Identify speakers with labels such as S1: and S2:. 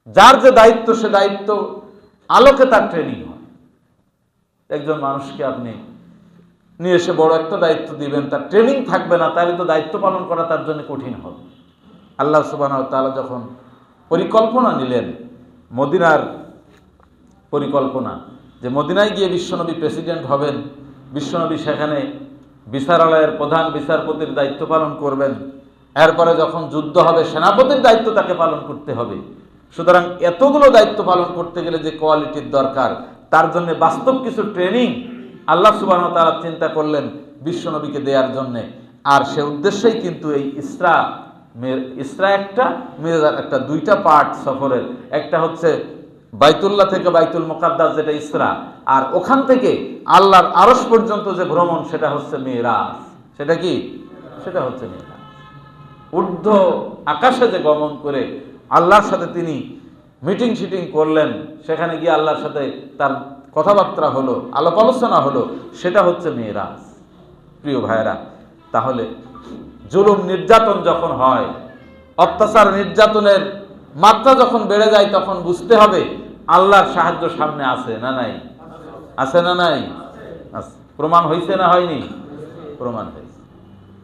S1: যার যে দায়িত্ব সে দায়িত্ব আলোকে তার ট্রেনিং হয়। একজন মানুষকে আপনি নিয়ে এসে বড় একটা দায়িত্ব দিবেন, তার ট্রেনিং থাকবে না, তাহলে তো দায়িত্ব পালন করা তার জন্য কঠিন হবে। আল্লাহ সুবহানাহু ওয়া তাআলা যখন পরিকল্পনা নিলেন, মদিনার পরিকল্পনা, যে মদিনায় গিয়ে বিশ্বনবী প্রেসিডেন্ট হবেন, বিশ্বনবী সেখানে বিচারালয়ের প্রধান বিচারপতির দায়িত্ব পালন করবেন, এরপরে যখন যুদ্ধ হবে সেনাপতির দায়িত্ব তাকে পালন করতে হবে। সুতরাং এতগুলো দায়িত্ব পালন করতে গেলে যে কোয়ালিটির দরকার, তার জন্য বাস্তব কিছু ট্রেনিং আল্লাহ সুবহানাহু ওয়া তাআলা চিন্তা করলেন বিশ্বনবীকে দেওয়ার জন্যে। আর সে উদ্দেশ্যেই কিন্তু এই ইসরা একটা, মিরাজ একটা, দুইটা পার্ট সফরের। একটা হচ্ছে বাইতুল্লাহ থেকে বাইতুল মুকাদ্দাস, যেটা ইসরা, আর ওখান থেকে আল্লাহর আরশ পর্যন্ত যে ভ্রমণ, সেটা হচ্ছে মিরাজ। সেটা কি? সেটা হচ্ছে মিরাজ। ঊর্ধ্ব আকাশে যে গমন করে আল্লাহর সাথে তিনি মিটিং শিটিং করলেন, সেখানে গিয়ে আল্লাহর সাথে তার কথাবার্তা হলো, আলাপ আলোচনা হলো, সেটা হচ্ছে মিরাজ। প্রিয় ভাইয়েরা, তাহলে জুলুম নির্যাতন যখন হয়, অত্যাচার নির্যাতনের মাত্রা যখন বেড়ে যায়, তখন বুঝতে হবে আল্লাহর সাহায্য সামনে আছে না নাই? আছে না নাই? প্রমাণ হয়েছে না হয়নি? প্রমাণ হয়েছে।